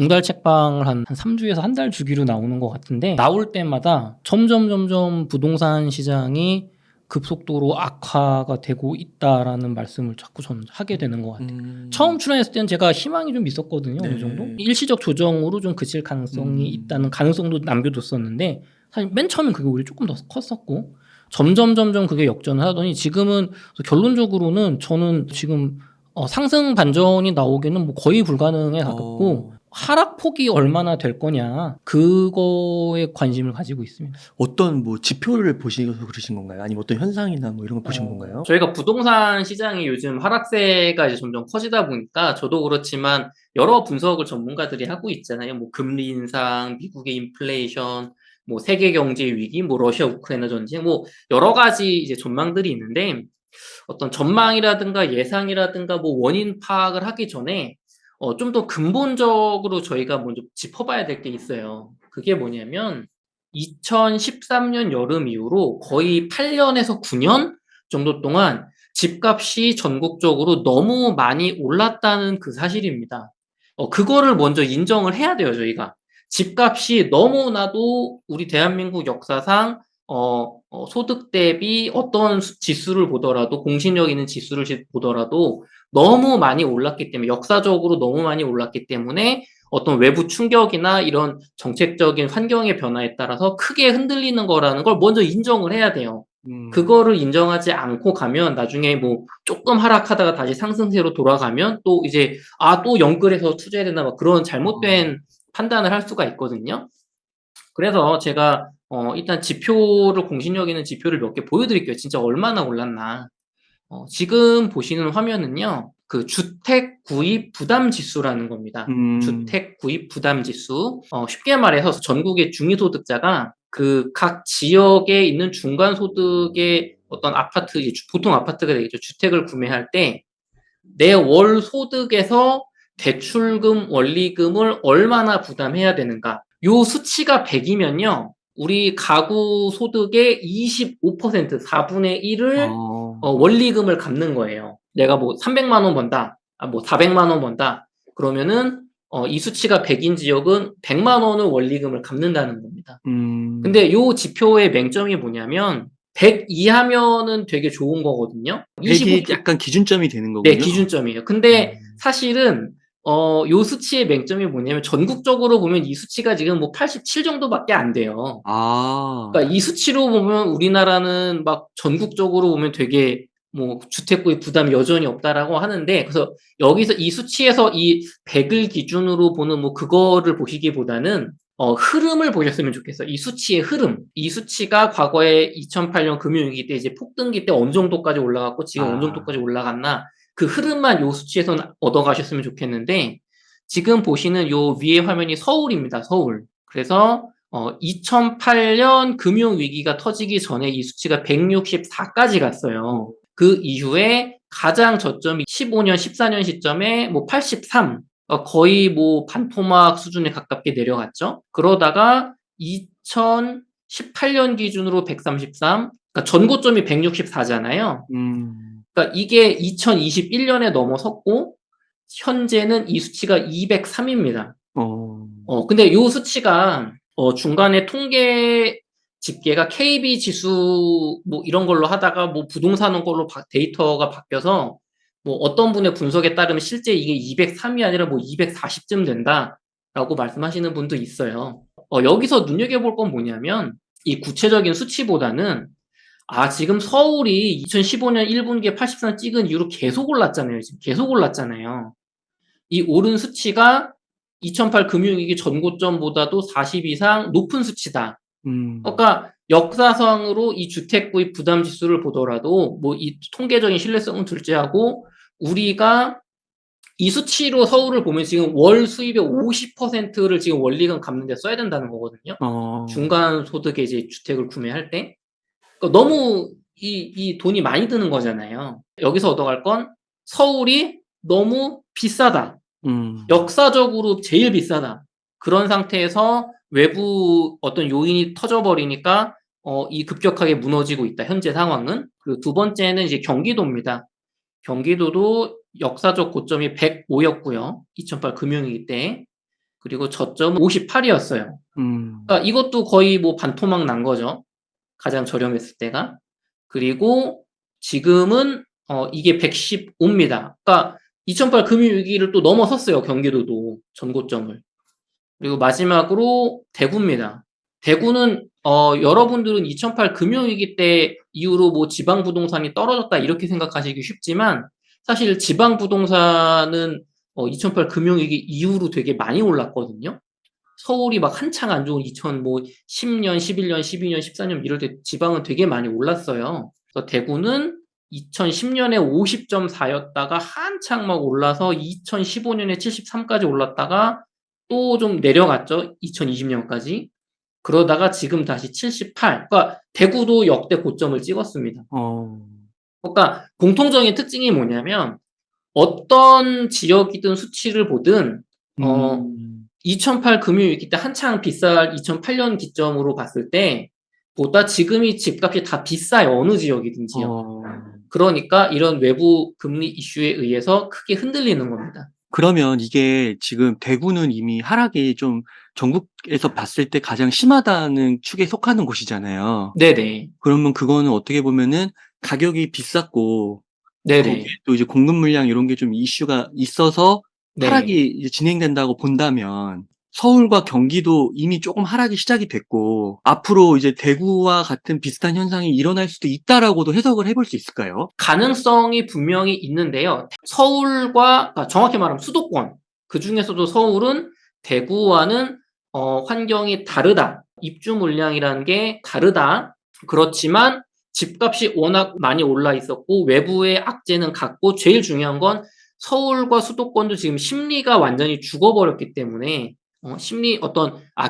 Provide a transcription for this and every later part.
웅달 책방을 한 3주에서 한 달 주기로 나오는 것 같은데, 나올 때마다 점점 부동산 시장이 급속도로 악화가 되고 있다라는 말씀을 자꾸 저는 하게 되는 것 같아요. 처음 출연했을 때는 제가 희망이 좀 있었거든요. 어느 정도 네. 일시적 조정으로 좀 그칠 가능성이 있다는 가능성도 남겨뒀었는데, 사실 맨 처음엔 그게 오히려 조금 더 컸었고, 점점 그게 역전을 하더니 지금은 결론적으로는 저는 지금 상승 반전이 나오기는 뭐 거의 불가능에 가깝고, 하락폭이 얼마나 될 거냐, 그거에 관심을 가지고 있습니다. 어떤 뭐 지표를 보시면서 그러신 건가요? 아니면 어떤 현상이나 뭐 이런 걸 보신 건가요? 저희가 부동산 시장이 요즘 하락세가 이제 점점 커지다 보니까, 저도 그렇지만 여러 분석을 전문가들이 하고 있잖아요. 뭐 금리 인상, 미국의 인플레이션, 뭐 세계 경제 위기, 뭐 러시아 우크라이나 전쟁, 뭐 여러 가지 이제 전망들이 있는데, 어떤 전망이라든가 예상이라든가 뭐 원인 파악을 하기 전에 좀 더 근본적으로 저희가 먼저 짚어봐야 될 게 있어요. 그게 뭐냐면, 2013년 여름 이후로 거의 8년에서 9년 정도 동안 집값이 전국적으로 너무 많이 올랐다는 그 사실입니다. 그거를 먼저 인정을 해야 돼요, 저희가. 집값이 너무나도 우리 대한민국 역사상 소득 대비 어떤 지수를 보더라도, 공신력 있는 지수를 보더라도 너무 많이 올랐기 때문에, 역사적으로 너무 많이 올랐기 때문에 어떤 외부 충격이나 이런 정책적인 환경의 변화에 따라서 크게 흔들리는 거라는 걸 먼저 인정을 해야 돼요. 그거를 인정하지 않고 가면 나중에 뭐 조금 하락하다가 다시 상승세로 돌아가면 또 이제 또 영끌해서 투자해야 되나 막 그런 잘못된 판단을 할 수가 있거든요. 그래서 제가 일단 지표를, 공신력 있는 지표를 몇 개 보여드릴게요. 진짜 얼마나 올랐나. 지금 보시는 화면은요, 그 주택 구입 부담 지수라는 겁니다. 주택 구입 부담 지수. 쉽게 말해서 전국의 중위소득자가 그 각 지역에 있는 중간 소득의 어떤 아파트, 보통 아파트가 되겠죠. 주택을 구매할 때 내 월 소득에서 대출금, 원리금을 얼마나 부담해야 되는가. 요 수치가 100이면요, 우리 가구 소득의 25%, 4분의 1을 원리금을 갚는 거예요. 내가 뭐 300만 원 번다, 뭐 400만 원 번다. 그러면은 이 수치가 100인 지역은 100만 원을 원리금을 갚는다는 겁니다. 근데 요 지표의 맹점이 뭐냐면, 100 이하면은 되게 좋은 거거든요. 100이 약간 기준점이 되는 네, 거군요. 기준점이에요. 근데 사실은 요 수치의 맹점이 뭐냐면, 전국적으로 보면 이 수치가 지금 뭐 87 정도밖에 안 돼요. 그러니까 이 수치로 보면 우리나라는 막 전국적으로 보면 되게 뭐 주택 구입 부담이 여전히 없다라고 하는데, 그래서 여기서 이 수치에서 이 100을 기준으로 보는 뭐 그거를 보시기보다는 흐름을 보셨으면 좋겠어요. 이 수치의 흐름. 이 수치가 과거에 2008년 금융위기 때 이제 폭등기 때 어느 정도까지 올라갔고 지금 어느 정도까지 올라갔나, 그 흐름만 요 수치에서는 얻어가셨으면 좋겠는데, 지금 보시는 요 위에 화면이 서울입니다. 서울. 그래서 2008년 금융위기가 터지기 전에 이 수치가 164까지 갔어요. 그 이후에 가장 저점이 15년, 14년 시점에 뭐 83, 거의 뭐 반토막 수준에 가깝게 내려갔죠. 그러다가 2018년 기준으로 133, 그러니까 전고점이 164잖아요. 그러니까 이게 2021년에 넘어섰고, 현재는 이 수치가 203입니다. 근데 요 수치가 중간에 통계 집계가 KB 지수 뭐 이런 걸로 하다가 뭐 부동산 걸로 데이터가 바뀌어서, 뭐 어떤 분의 분석에 따르면 실제 이게 203이 아니라 뭐 240쯤 된다라고 말씀하시는 분도 있어요. 여기서 눈여겨볼 건 뭐냐면, 이 구체적인 수치보다는 지금 서울이 2015년 1분기에 83 찍은 이후로 계속 올랐잖아요. 지금 계속 올랐잖아요. 이 오른 수치가 2008 금융위기 전고점보다도 40 이상 높은 수치다. 그러니까 역사상으로 이 주택 구입 부담 지수를 보더라도 뭐 이 통계적인 신뢰성은 둘째하고, 우리가 이 수치로 서울을 보면 지금 월 수입의 50%를 지금 원리금 갚는 데 써야 된다는 거거든요. 중간 소득의 이제 주택을 구매할 때. 그러니까 너무 이 돈이 많이 드는 거잖아요. 여기서 얻어갈 건, 서울이 너무 비싸다. 역사적으로 제일 비싸다. 그런 상태에서 외부 어떤 요인이 터져버리니까 이 급격하게 무너지고 있다. 현재 상황은. 그리고 두 번째는 이제 경기도입니다. 경기도도 역사적 고점이 105였고요. 2008 금융위기 때. 그리고 저점은 58이었어요. 음. 그러니까 이것도 거의 뭐 반토막 난 거죠. 가장 저렴했을 때가. 그리고 지금은 이게 115입니다. 그러니까 2008 금융위기를 또 넘어섰어요. 경기도도 전고점을. 그리고 마지막으로 대구입니다. 대구는 여러분들은 2008 금융위기 때 이후로 뭐 지방 부동산이 떨어졌다 이렇게 생각하시기 쉽지만 사실 지방 부동산은 2008 금융위기 이후로 되게 많이 올랐거든요. 서울이 막 한창 안 좋은 2010년, 11년, 12년, 14년 이럴 때 지방은 되게 많이 올랐어요. 그래서 대구는 2010년에 50.4였다가 한창 막 올라서 2015년에 73까지 올랐다가 또 좀 내려갔죠. 2020년까지. 그러다가 지금 다시 78. 그러니까 대구도 역대 고점을 찍었습니다. 어. 그러니까 공통적인 특징이 뭐냐면 어떤 지역이든 수치를 보든 음. 2008 금융위기 때 한창 비쌀 2008년 기점으로 봤을 때 보다 지금이 집값이 다 비싸요. 어느 지역이든지요. 어. 그러니까 이런 외부 금리 이슈에 의해서 크게 흔들리는 겁니다. 그러면 이게 지금 대구는 이미 하락이 좀 전국에서 봤을 때 가장 심하다는 축에 속하는 곳이잖아요. 네네. 그러면 그거는 어떻게 보면은 가격이 비쌌고 거기에 네네. 또 이제 공급 물량 이런 게 좀 이슈가 있어서 네. 하락이 이제 진행된다고 본다면 서울과 경기도 이미 조금 하락이 시작이 됐고 앞으로 이제 대구와 같은 비슷한 현상이 일어날 수도 있다라고도 해석을 해볼 수 있을까요? 가능성이 분명히 있는데요. 서울과 정확히 말하면 수도권 그 중에서도 서울은 대구와는 환경이 다르다. 입주 물량이라는 게 다르다. 그렇지만 집값이 워낙 많이 올라 있었고 외부의 악재는 같고 제일 중요한 건 서울과 수도권도 지금 심리가 완전히 죽어버렸기 때문에 심리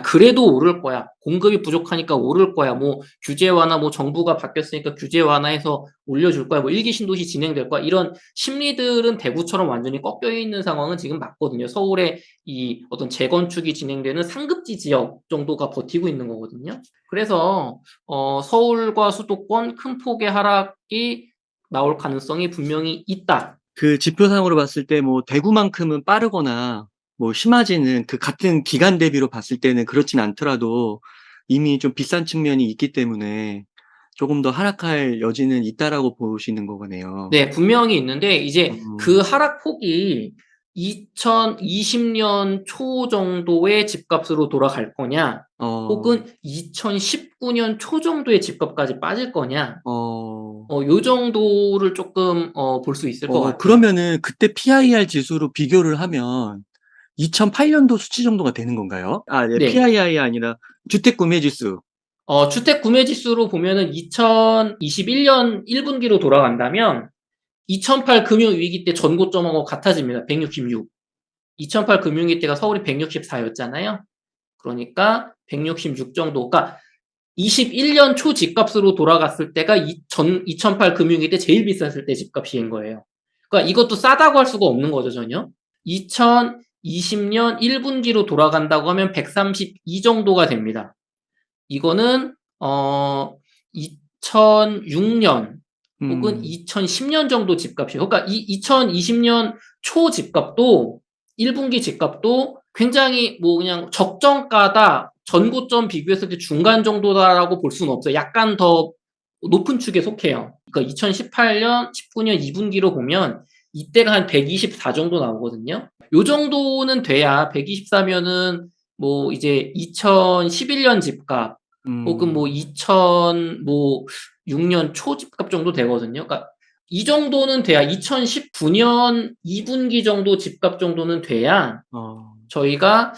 그래도 오를 거야. 공급이 부족하니까 오를 거야. 뭐 규제 완화, 뭐 정부가 바뀌었으니까 규제 완화해서 올려줄 거야. 뭐 일기 신도시 진행될 거야. 이런 심리들은 대구처럼 완전히 꺾여 있는 상황은 지금 맞거든요. 서울의 이 어떤 재건축이 진행되는 상급지 지역 정도가 버티고 있는 거거든요. 그래서 서울과 수도권 큰 폭의 하락이 나올 가능성이 분명히 있다. 그 지표상으로 봤을 때 뭐 대구만큼은 빠르거나 뭐 심하지는 그 같은 기간 대비로 봤을 때는 그렇진 않더라도 이미 좀 비싼 측면이 있기 때문에 조금 더 하락할 여지는 있다라고 보시는 거네요. 네, 분명히 있는데 이제 그 음. 하락폭이 2020년 초 정도의 집값으로 돌아갈 거냐, 어. 혹은 2019년 초 정도의 집값까지 빠질 거냐, 어. 요 정도를 조금 볼 수 있을 것 같아요. 그러면은 그때 PIR 지수로 비교를 하면 2008년도 수치 정도가 되는 건가요? 아, 네. 네, PIR이 아니라 주택 구매 지수. 주택 구매 지수로 보면은 2021년 1분기로 돌아간다면 2008 금융위기 때 전고점하고 같아집니다. 166. 2008 금융위기 때가 서울이 164였잖아요. 그러니까 166 정도. 그러니까 21년 초 집값으로 돌아갔을 때가 2008 금융위기 때 제일 비쌌을 때 집값인 거예요. 그러니까 이것도 싸다고 할 수가 없는 거죠, 전혀. 2020년 1분기로 돌아간다고 하면 132 정도가 됩니다. 이거는 2006년 혹은 음. 2010년 정도 집값이에요. 그러니까 2020년 초 집값도 1분기 집값도 굉장히 뭐 그냥 적정가다, 전고점 비교했을 때 중간 정도다라고 볼 수는 없어요. 약간 더 높은 축에 속해요. 그러니까 2018년, 19년 2분기로 보면 이때가 한 124 정도 나오거든요. 요 정도는 돼야 124면은 뭐 이제 2011년 집값 혹은 뭐 음. 2006년 초 집값 정도 되거든요. 그러니까 이 정도는 돼야 2019년 2분기 정도 집값 정도는 돼야 어. 저희가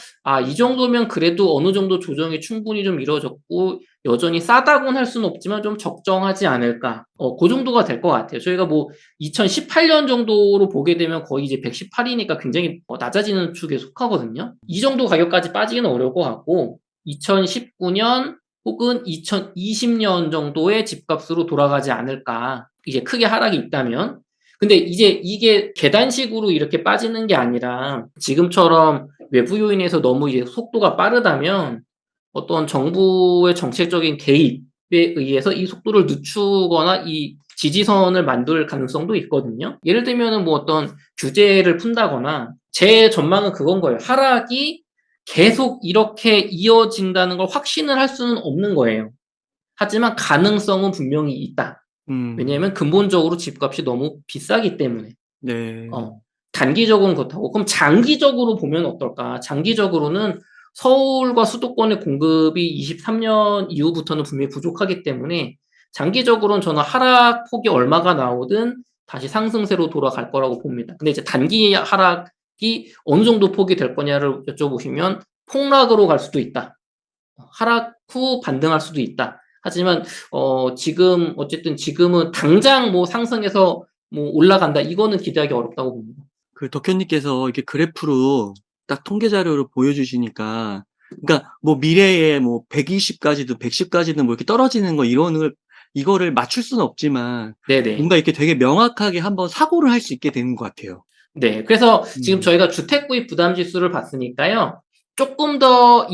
이 정도면 그래도 어느 정도 조정이 충분히 좀 이루어졌고 여전히 싸다고는 할 수는 없지만 좀 적정하지 않을까. 그 정도가 될 것 같아요. 저희가 뭐 2018년 정도로 보게 되면 거의 이제 118이니까 굉장히 낮아지는 축에 속하거든요. 이 정도 가격까지 빠지기는 어려울 것 같고 2019년 혹은 2020년 정도의 집값으로 돌아가지 않을까. 이제 크게 하락이 있다면. 근데 이제 이게 계단식으로 이렇게 빠지는 게 아니라 지금처럼 외부 요인에서 너무 이제 속도가 빠르다면 어떤 정부의 정책적인 개입에 의해서 이 속도를 늦추거나 이 지지선을 만들 가능성도 있거든요. 예를 들면은 뭐 어떤 규제를 푼다거나 제 전망은 그건 거예요. 하락이 계속 이렇게 이어진다는 걸 확신을 할 수는 없는 거예요. 하지만 가능성은 분명히 있다. 왜냐하면 근본적으로 집값이 너무 비싸기 때문에. 네. 단기적으로는 그렇다고. 그럼 장기적으로 보면 어떨까? 장기적으로는 서울과 수도권의 공급이 23년 이후부터는 분명히 부족하기 때문에 장기적으로는 저는 하락폭이 얼마가 나오든 다시 상승세로 돌아갈 거라고 봅니다. 근데 이제 단기 하락이 어느 정도 폭이 될 거냐를 여쭤보시면 폭락으로 갈 수도 있다. 하락 후 반등할 수도 있다. 하지만 지금 어쨌든 지금은 당장 뭐 상승해서 뭐 올라간다. 이거는 기대하기 어렵다고 봅니다. 그 덕현님께서 이렇게 그래프로 딱 통계 자료를 보여주시니까, 그러니까 뭐 미래에 뭐 120까지도 110까지는 뭐 이렇게 떨어지는 거 이거를 맞출 수는 없지만 네네. 뭔가 이렇게 되게 명확하게 한번 사고를 할 수 있게 되는 것 같아요. 네. 그래서 지금 저희가 주택 구입 부담 지수를 봤으니까요. 조금 더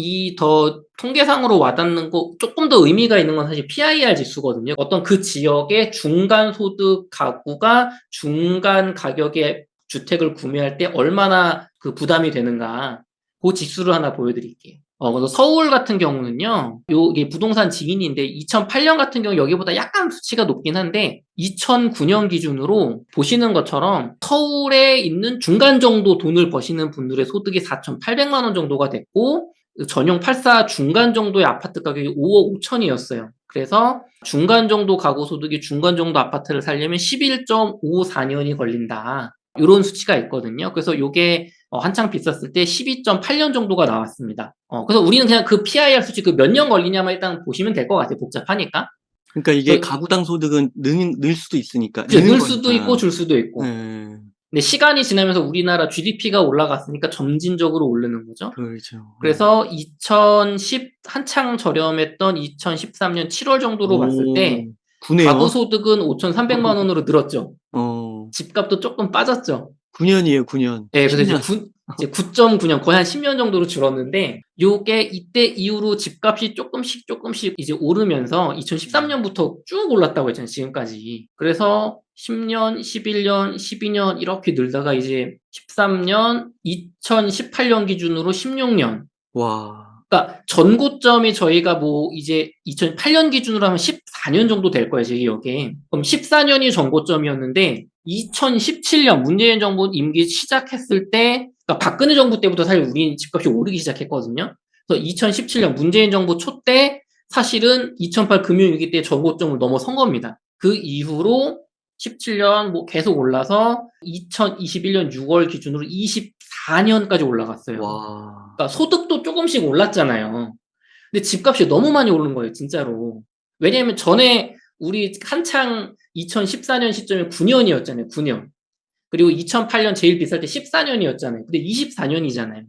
통계상으로 와닿는 거, 조금 더 의미가 있는 건 사실 PIR 지수거든요. 어떤 그 지역의 중간 소득 가구가 중간 가격의 주택을 구매할 때 얼마나 그 부담이 되는가. 그 지수를 하나 보여드릴게요. 그래서 서울 같은 경우는요, 이게 부동산 지인인데 2008년 같은 경우 여기보다 약간 수치가 높긴 한데 2009년 기준으로 보시는 것처럼 서울에 있는 중간 정도 돈을 버시는 분들의 소득이 4,800만 원 정도가 됐고 전용 84 중간 정도의 아파트 가격이 5억 5천이었어요. 그래서 중간 정도 가구 소득이 중간 정도 아파트를 살려면 11.54년이 걸린다. 이런 수치가 있거든요. 그래서 이게 한창 비쌌을 때 12.8년 정도가 나왔습니다. 그래서 우리는 그냥 그 PIR 수치 그 몇 년 걸리냐만 일단 보시면 될 것 같아요. 복잡하니까. 그러니까 이게 가구당 소득은 늘 수도 있으니까, 느는 늘 수도 있고 거니까. 줄 수도 있고. 네. 근데 시간이 지나면서 우리나라 GDP가 올라갔으니까 점진적으로 오르는 거죠. 그렇죠. 그래서 2010 한창 저렴했던 2013년 7월 정도로 봤을 때 가구 구네요. 소득은 5,300만 원으로 늘었죠. 어, 집값도 조금 빠졌죠. 9년이에요, 9년. 네, 그래서 10년. 이제 9.9년, 거의 한 10년 정도로 줄었는데, 요게 이때 이후로 집값이 조금씩 이제 오르면서 2013년부터 쭉 올랐다고 했잖아요, 지금까지. 그래서 10년, 11년, 12년 이렇게 늘다가 이제 13년, 2018년 기준으로 16년. 와. 그러니까 전고점이 저희가 뭐 이제 2008년 기준으로 하면 14년 정도 될 거예요, 제 기억에. 그럼 14년이 전고점이었는데 2017년 문재인 정부 임기 시작했을 때, 그러니까 박근혜 정부 때부터 사실 우리 집값이 오르기 시작했거든요. 그래서 2017년 문재인 정부 초 때 사실은 2008 금융위기 때 전고점을 넘어선 겁니다. 그 이후로 17년 뭐 계속 올라서 2021년 6월 기준으로 24년까지 올라갔어요. 와. 그러니까 소득도 조금씩 올랐잖아요. 근데 집값이 너무 많이 오른 거예요, 진짜로. 왜냐하면 전에 우리 한창 2014년 시점에 9년이었잖아요, 9년. 그리고 2008년 제일 비쌀 때 14년이었잖아요. 근데 24년이잖아요.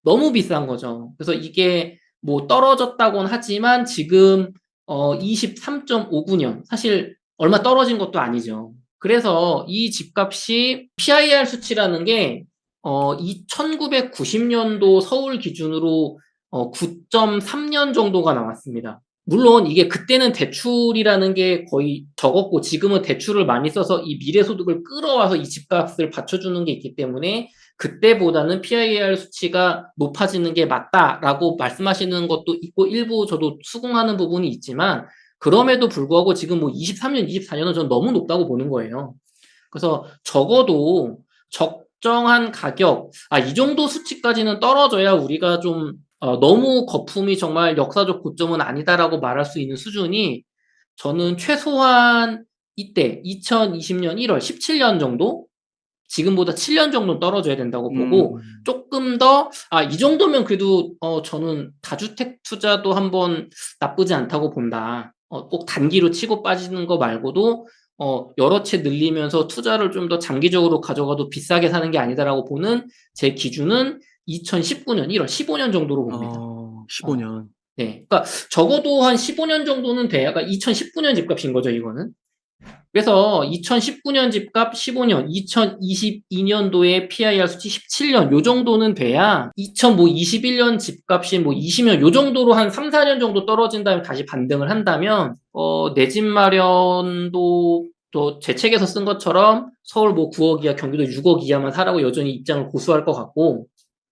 너무 비싼 거죠. 그래서 이게 뭐 떨어졌다고는 하지만 지금 23.59년. 사실 얼마 떨어진 것도 아니죠. 그래서 이 집값이 PIR 수치라는 게 1990년도 서울 기준으로 9.3년 정도가 나왔습니다. 물론 이게 그때는 대출이라는 게 거의 적었고 지금은 대출을 많이 써서 이 미래소득을 끌어와서 이 집값을 받쳐주는 게 있기 때문에 그때보다는 PIR 수치가 높아지는 게 맞다라고 말씀하시는 것도 있고 일부 저도 수긍하는 부분이 있지만 그럼에도 불구하고 지금 뭐 23년, 24년은 저는 너무 높다고 보는 거예요. 그래서 적어도 적정한 가격, 이 정도 수치까지는 떨어져야 우리가 좀 너무 거품이 정말 역사적 고점은 아니다라고 말할 수 있는 수준이 저는 최소한 이때 2020년 1월 17년 정도 지금보다 7년 정도 떨어져야 된다고 보고 조금 더 이 정도면 그래도 저는 다주택 투자도 한번 나쁘지 않다고 본다. 꼭 단기로 치고 빠지는 거 말고도 여러 채 늘리면서 투자를 좀 더 장기적으로 가져가도 비싸게 사는 게 아니다라고 보는 제 기준은 2019년 1월 15년 정도로 봅니다. 15년. 네. 그러니까 적어도 한 15년 정도는 돼야, 그러니까 2019년 집값인 거죠, 이거는. 그래서 2019년 집값 15년, 2022년도에 PIR 수치 17년, 요 정도는 돼야 2021년 집값이 뭐 20년, 요 정도로 한 3, 4년 정도 떨어진 다음에 다시 반등을 한다면, 내 집 마련도 또 제 책에서 쓴 것처럼 서울 뭐 9억 이하, 경기도 6억 이하만 사라고 여전히 입장을 고수할 것 같고,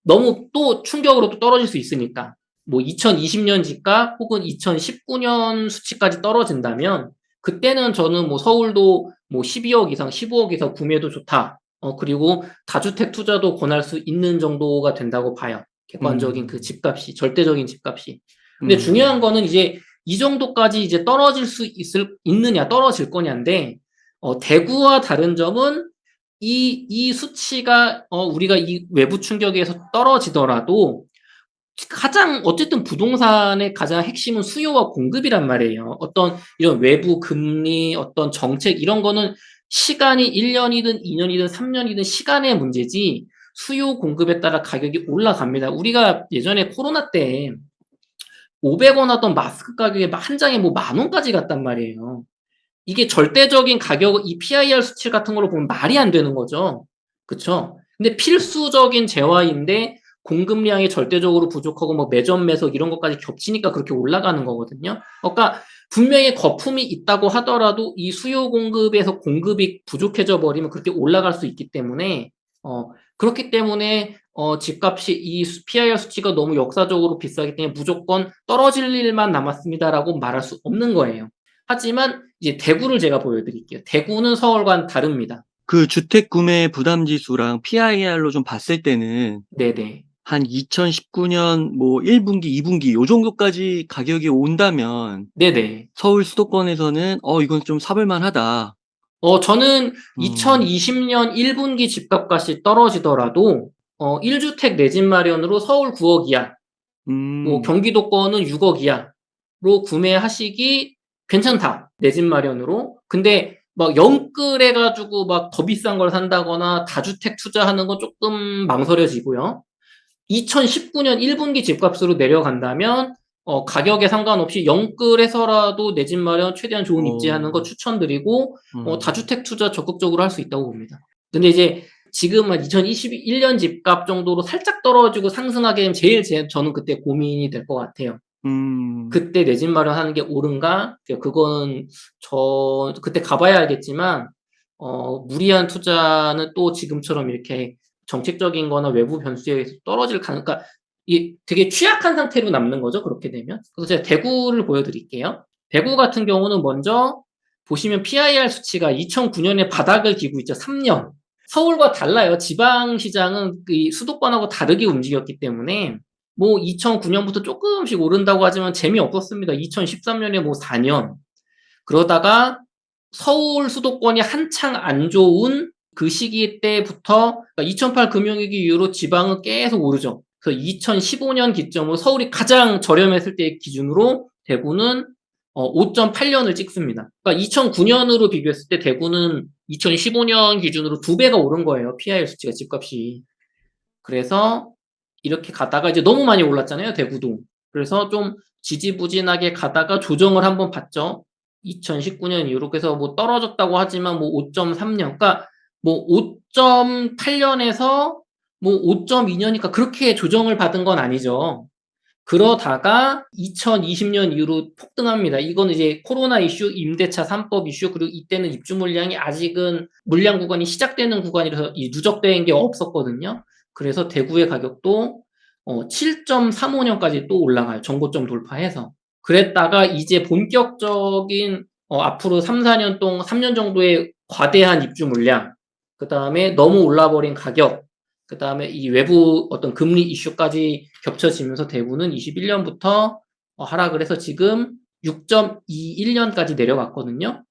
너무 또 충격으로 또 떨어질 수 있으니까. 뭐 2020년 집값 혹은 2019년 수치까지 떨어진다면 그때는 저는 뭐 서울도 뭐 12억 이상, 15억 이상 구매도 좋다. 그리고 다주택 투자도 권할 수 있는 정도가 된다고 봐요. 객관적인 그 집값이, 절대적인 집값이. 근데 중요한 거는 이제 이 정도까지 이제 떨어질 수 있느냐, 떨어질 거냐인데, 대구와 다른 점은 이 수치가, 우리가 이 외부 충격에 의해서 떨어지더라도 가장 어쨌든 부동산의 가장 핵심은 수요와 공급이란 말이에요. 어떤 이런 외부 금리, 어떤 정책 이런 거는 시간이 1년이든 2년이든 3년이든 시간의 문제지 수요 공급에 따라 가격이 올라갑니다. 우리가 예전에 코로나 때 500원 하던 마스크 가격이 한 장에 뭐 10,000원까지 갔단 말이에요. 이게 절대적인 가격, 이 PIR 수치 같은 걸로 보면 말이 안 되는 거죠. 그쵸? 근데 필수적인 재화인데 공급량이 절대적으로 부족하고 뭐 매점 매석 이런 것까지 겹치니까 그렇게 올라가는 거거든요. 그러니까 분명히 거품이 있다고 하더라도 이 수요 공급에서 공급이 부족해져 버리면 그렇게 올라갈 수 있기 때문에 그렇기 때문에 집값이 이 PIR 수치가 너무 역사적으로 비싸기 때문에 무조건 떨어질 일만 남았습니다라고 말할 수 없는 거예요. 하지만 이제 대구를 제가 보여드릴게요. 대구는 서울과는 다릅니다. 그 주택 구매 부담 지수랑 PIR로 좀 봤을 때는 네네. 한 2019년 뭐 1분기, 2분기 요 정도까지 가격이 온다면 네네. 서울 수도권에서는 이건 좀 사볼 만하다. 저는 음. 2020년 1분기 집값값이 떨어지더라도 1주택 내 집 마련으로 서울 9억 이하, 뭐 음. 경기도권은 6억 이하로 구매하시기 괜찮다. 내 집 마련으로. 근데 막 영끌 해가지고 막 더 비싼 걸 산다거나 다주택 투자하는 건 조금 망설여지고요. 2019년 1분기 집값으로 내려간다면 가격에 상관없이 영끌해서라도 내 집 마련 최대한 좋은 입지하는 거 어. 추천드리고 음. 다주택 투자 적극적으로 할 수 있다고 봅니다. 근데 이제 지금은 2021년 집값 정도로 살짝 떨어지고 상승하게 되면 제일 저는 그때 고민이 될 것 같아요. 음. 그때 내 집 마련하는 게 옳은가? 그건 그때 가봐야 알겠지만 무리한 투자는 또 지금처럼 이렇게 정책적인 거나 외부 변수에 의해서 떨어질 그러니까 이 되게 취약한 상태로 남는 거죠. 그렇게 되면. 그래서 제가 대구를 보여드릴게요. 대구 같은 경우는 먼저 보시면 PIR 수치가 2009년에 바닥을 기고 있죠. 3년. 서울과 달라요. 지방시장은 이 수도권하고 다르게 움직였기 때문에 뭐 2009년부터 조금씩 오른다고 하지만 재미없었습니다. 2013년에 뭐 4년. 그러다가 서울 수도권이 한창 안 좋은 그 시기 때부터 그러니까 2008 금융위기 이후로 지방은 계속 오르죠. 그래서 2015년 기점으로 서울이 가장 저렴했을 때 기준으로 대구는 5.8년을 찍습니다. 그러니까 2009년으로 비교했을 때 대구는 2015년 기준으로 2배가 오른 거예요. PIR 수치가 집값이. 그래서 이렇게 가다가 이제 너무 많이 올랐잖아요. 대구도. 그래서 좀 지지부진하게 가다가 조정을 한번 받죠. 2019년 이후로. 그래서 뭐 떨어졌다고 하지만 뭐 5.3년. 그러니까 뭐 5.8년에서 뭐 5.2년이니까 그렇게 조정을 받은 건 아니죠. 그러다가 2020년 이후로 폭등합니다. 이건 이제 코로나 이슈, 임대차 3법 이슈, 그리고 이때는 입주 물량이 아직은 물량 구간이 시작되는 구간이라서 이 누적된 게 없었거든요. 그래서 대구의 가격도 7.35년까지 또 올라가요. 정고점 돌파해서. 그랬다가 이제 본격적인 앞으로 3, 4년 동안 3년 정도의 과대한 입주 물량, 그 다음에 너무 올라버린 가격, 그 다음에 이 외부 어떤 금리 이슈까지 겹쳐지면서 대구는 21년부터 하락을 해서 지금 6.21년까지 내려갔거든요.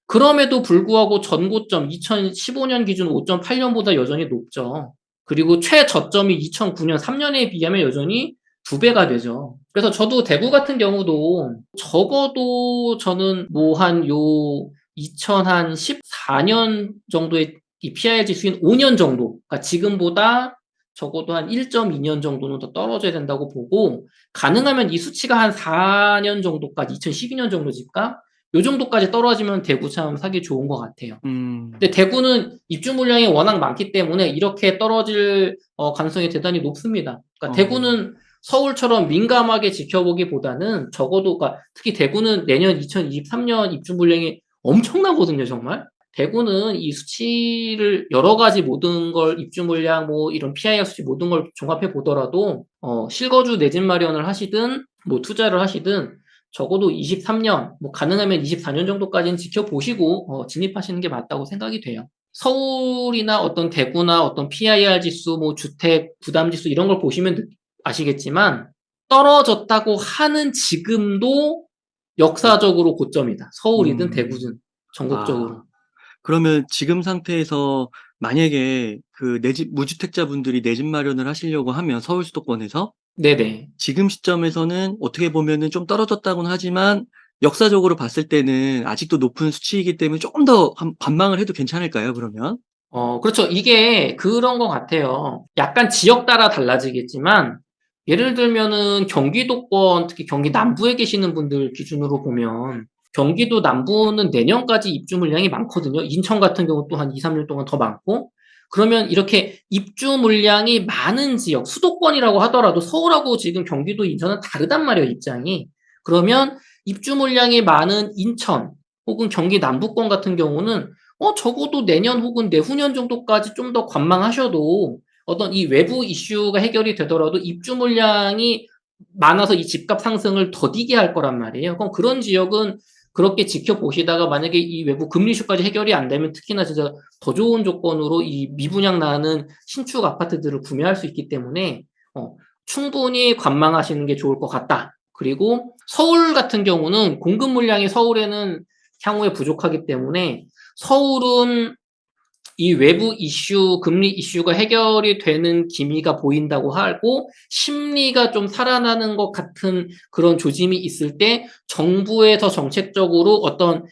그럼에도 불구하고 전고점 2015년 기준 5.8년보다 여전히 높죠. 그리고 최저점이 2009년 3년에 비하면 여전히 2배가 되죠. 그래서 저도 대구 같은 경우도 적어도 저는 뭐 한 요 2014년 정도의 이 PIR 지수인 5년 정도, 그러니까 지금보다 적어도 한 1.2년 정도는 더 떨어져야 된다고 보고, 가능하면 이 수치가 한 4년 정도까지, 2012년 정도 집값? 요 정도까지 떨어지면 대구 참 사기 좋은 것 같아요. 음. 근데 대구는 입주 물량이 워낙 많기 때문에 이렇게 떨어질 가능성이 대단히 높습니다. 그러니까 어. 대구는 서울처럼 민감하게 지켜보기보다는 적어도, 그러니까 특히 대구는 내년 2023년 입주 물량이 엄청나거든요, 정말. 대구는 이 수치를 여러 가지 모든 걸 입주 물량 뭐 이런 PIR 수치 모든 걸 종합해 보더라도 실거주 내 집 마련을 하시든 뭐 투자를 하시든 적어도 23년, 뭐 가능하면 24년 정도까지는 지켜보시고 진입하시는 게 맞다고 생각이 돼요. 서울이나 어떤 대구나 어떤 PIR 지수, 뭐 주택 부담 지수 이런 걸 보시면 아시겠지만 떨어졌다고 하는 지금도 역사적으로 고점이다. 서울이든 대구든 전국적으로. 아, 그러면 지금 상태에서 만약에 그 내 집, 무주택자분들이 내 집 마련을 하시려고 하면 서울 수도권에서 네네. 지금 시점에서는 어떻게 보면은 좀 떨어졌다고는 하지만 역사적으로 봤을 때는 아직도 높은 수치이기 때문에 조금 더 관망을 해도 괜찮을까요, 그러면? 그렇죠. 이게 그런 것 같아요. 약간 지역 따라 달라지겠지만, 예를 들면은 경기도권, 특히 경기 남부에 계시는 분들 기준으로 보면, 경기도 남부는 내년까지 입주 물량이 많거든요. 인천 같은 경우 또 한 2, 3년 동안 더 많고, 그러면 이렇게 입주 물량이 많은 지역, 수도권이라고 하더라도 서울하고 지금 경기도, 인천은 다르단 말이에요, 입장이. 그러면 입주 물량이 많은 인천, 혹은 경기 남부권 같은 경우는 적어도 내년 혹은 내후년 정도까지 좀 더 관망하셔도 어떤 이 외부 이슈가 해결이 되더라도 입주 물량이 많아서 이 집값 상승을 더디게 할 거란 말이에요. 그럼 그런 지역은 그렇게 지켜보시다가 만약에 이 외부 금리 이슈까지 해결이 안 되면 특히나 진짜 더 좋은 조건으로 이 미분양 나는 신축 아파트들을 구매할 수 있기 때문에 충분히 관망하시는 게 좋을 것 같다. 그리고 서울 같은 경우는 공급 물량이 서울에는 향후에 부족하기 때문에 서울은 이 외부 이슈, 금리 이슈가 해결이 되는 기미가 보인다고 하고 심리가 좀 살아나는 것 같은 그런 조짐이 있을 때 정부에서 정책적으로 어떤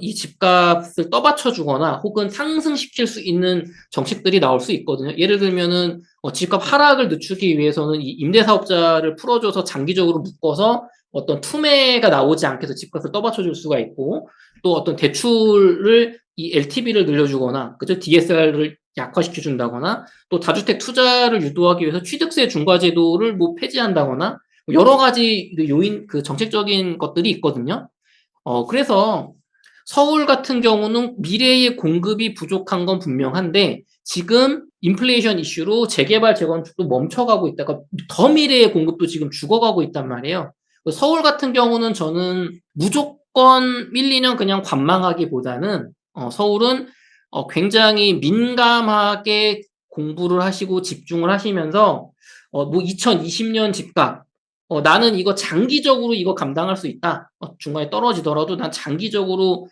이 집값을 떠받쳐 주거나 혹은 상승시킬 수 있는 정책들이 나올 수 있거든요. 예를 들면은 집값 하락을 늦추기 위해서는 이 임대사업자를 풀어줘서 장기적으로 묶어서 어떤 투매가 나오지 않게 해서 집값을 떠받쳐 줄 수가 있고 또 어떤 대출을 이 LTV를 늘려주거나, 그죠? DSR을 약화시켜 준다거나, 또 다주택 투자를 유도하기 위해서 취득세 중과 제도를 뭐 폐지한다거나, 여러 가지 요인, 그 정책적인 것들이 있거든요. 그래서 서울 같은 경우는 미래의 공급이 부족한 건 분명한데, 지금 인플레이션 이슈로 재개발, 재건축도 멈춰가고 있다가 더 미래의 공급도 지금 죽어가고 있단 말이에요. 서울 같은 경우는 저는 무조건 1, 2년 그냥 관망하기보다는 서울은 굉장히 민감하게 공부를 하시고 집중을 하시면서 뭐 2020년 집값 나는 이거 장기적으로 이거 감당할 수 있다. 중간에 떨어지더라도 난 장기적으로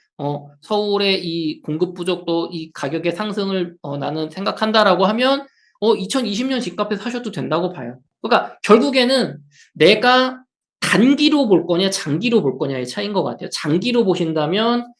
서울의 이 공급 부족도 이 가격의 상승을 나는 생각한다라고 하면 2020년 집값에 사셔도 된다고 봐요. 그러니까 결국에는 내가 단기로 볼 거냐 장기로 볼 거냐의 차이인 것 같아요. 장기로 보신다면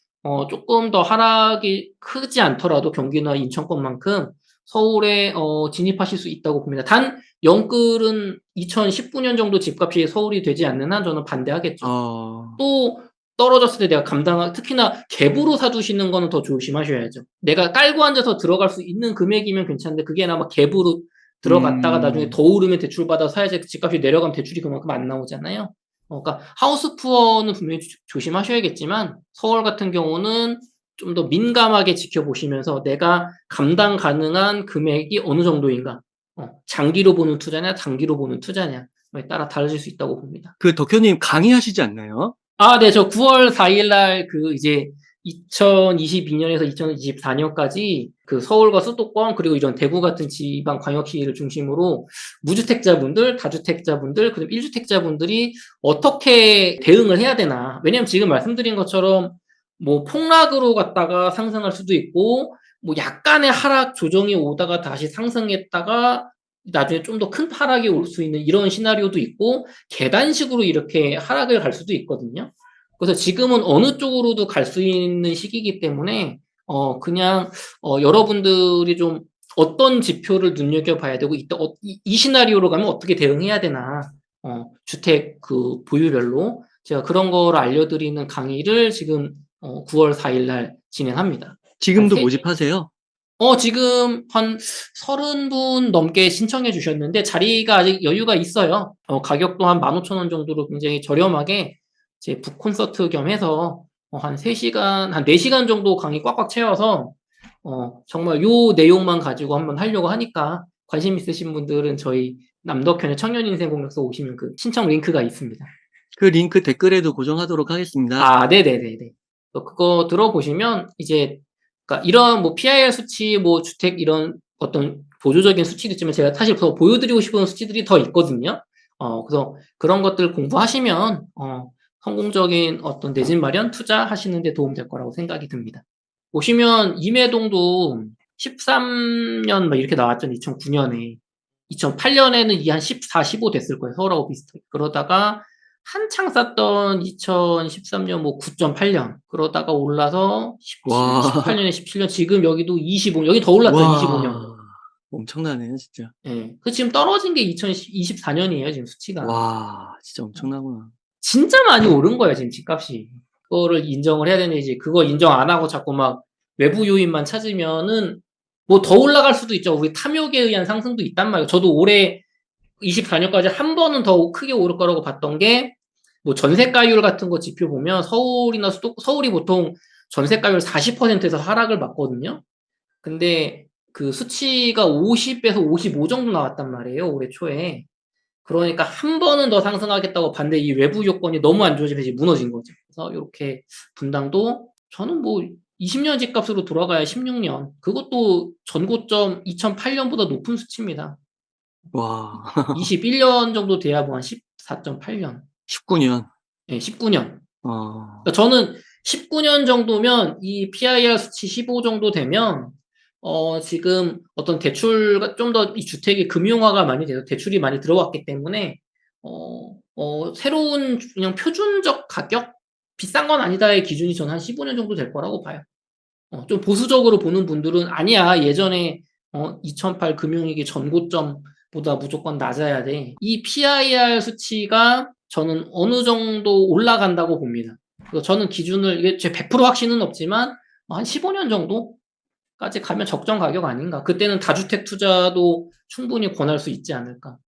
조금 더 하락이 크지 않더라도 경기나 인천권만큼 서울에 진입하실 수 있다고 봅니다. 단 영끌은 2019년 정도 집값이 서울이 되지 않는 한 저는 반대하겠죠. 어, 또 떨어졌을 때 내가 특히나 갭으로 사두시는 거는 더 조심하셔야죠. 내가 깔고 앉아서 들어갈 수 있는 금액이면 괜찮은데 그게 아마 갭으로 들어갔다가 나중에 음, 더 오르면 대출받아 사야지 집값이 내려가면 대출이 그만큼 안 나오잖아요. 그러니까 하우스 푸어는 분명히 조심하셔야겠지만 서울 같은 경우는 좀 더 민감하게 지켜보시면서 내가 감당 가능한 금액이 어느 정도인가. 장기로 보는 투자냐, 단기로 보는 투자냐에 따라 달라질 수 있다고 봅니다. 그 덕현님 강의하시지 않나요? 아, 네, 저 9월 4일 날 그 이제 2022년에서 2024년까지 그 서울과 수도권 그리고 이런 대구 같은 지방 광역시를 중심으로 무주택자분들, 다주택자분들, 그리고 1주택자분들이 어떻게 대응을 해야 되나. 왜냐면 지금 말씀드린 것처럼 뭐 폭락으로 갔다가 상승할 수도 있고 뭐 약간의 하락 조정이 오다가 다시 상승했다가 나중에 좀 더 큰 하락이 올 수 있는 이런 시나리오도 있고 계단식으로 이렇게 하락을 갈 수도 있거든요. 그래서 지금은 어느 쪽으로도 갈 수 있는 시기이기 때문에 그냥 여러분들이 좀 어떤 지표를 눈여겨봐야 되고 이 시나리오로 가면 어떻게 대응해야 되나 주택 그 보유별로 제가 그런 거를 알려드리는 강의를 지금 9월 4일 날 진행합니다. 한 지금도 세, 모집하세요? 지금 한 30분 넘게 신청해 주셨는데 자리가 아직 여유가 있어요. 가격도 한 15,000원 정도로 굉장히 저렴하게 제 북콘서트 겸 해서 한 3시간, 한 4시간 정도 강의 꽉꽉 채워서 정말 요 내용만 가지고 한번 하려고 하니까 관심 있으신 분들은 저희 남덕현의 청년인생공략서 오시면 그 신청 링크가 있습니다. 그 링크 댓글에도 고정하도록 하겠습니다. 아, 네네네네. 그거 들어보시면 이제 그러니까 이런 뭐 PIR 수치, 뭐 주택 이런 어떤 보조적인 수치도 있지만 제가 사실 더 보여드리고 싶은 수치들이 더 있거든요. 그래서 그런 것들 공부하시면 성공적인 어떤 내 집 마련 투자하시는 데 도움 될 거라고 생각이 듭니다. 보시면 임해동도 13년 막 이렇게 나왔잖아요. 2009년에. 2008년에는 이 한 14, 15 됐을 거예요. 서울하고 비슷하게. 그러다가 한창 쌌던 2013년 뭐 9.8년. 그러다가 올라서 17, 와, 18년에 17년. 지금 여기도 25년. 여기 더 올랐다. 25년. 와, 엄청나네요, 진짜. 예. 그 지금 떨어진 게 2024년이에요. 지금 수치가. 와, 진짜 엄청나구나. 진짜 많이 오른 거예요. 지금 집값이. 그거를 인정을 해야 되는데 이제 그거 인정 안 하고 자꾸 막 외부 요인만 찾으면은 뭐 더 올라갈 수도 있죠. 우리 탐욕에 의한 상승도 있단 말이에요. 저도 올해 24년까지 한 번은 더 크게 오를 거라고 봤던 게 뭐 전세가율 같은 거 지표 보면 서울이나 서울이 보통 전세가율 40%에서 하락을 맞거든요. 근데 그 수치가 50에서 55 정도 나왔단 말이에요. 올해 초에. 그러니까 한 번은 더 상승하겠다고 봤는데 이 외부 요건이 너무 안 좋아지면서 이제 무너진 거죠. 그래서 이렇게 분당도 저는 뭐 20년 집값으로 돌아가야 16년. 그것도 전고점 2008년보다 높은 수치입니다. 와, 21년 정도 돼야 뭐 한 14.8년. 19년. 네, 19년. 어, 그러니까 저는 19년 정도면 이 PIR 수치 15 정도 되면 지금 어떤 대출가 좀 더 이 주택이 금융화가 많이 돼서 대출이 많이 들어왔기 때문에 새로운 그냥 표준적 가격 비싼 건 아니다의 기준이 저는 한 15년 정도 될 거라고 봐요. 좀 보수적으로 보는 분들은 아니야 예전에 2008 금융위기 전고점보다 무조건 낮아야 돼. 이 PIR 수치가 저는 어느 정도 올라간다고 봅니다. 그래서 저는 기준을 이게 제 100% 확신은 없지만 한 15년 정도까지 가면 적정 가격 아닌가. 그때는 다주택 투자도 충분히 권할 수 있지 않을까.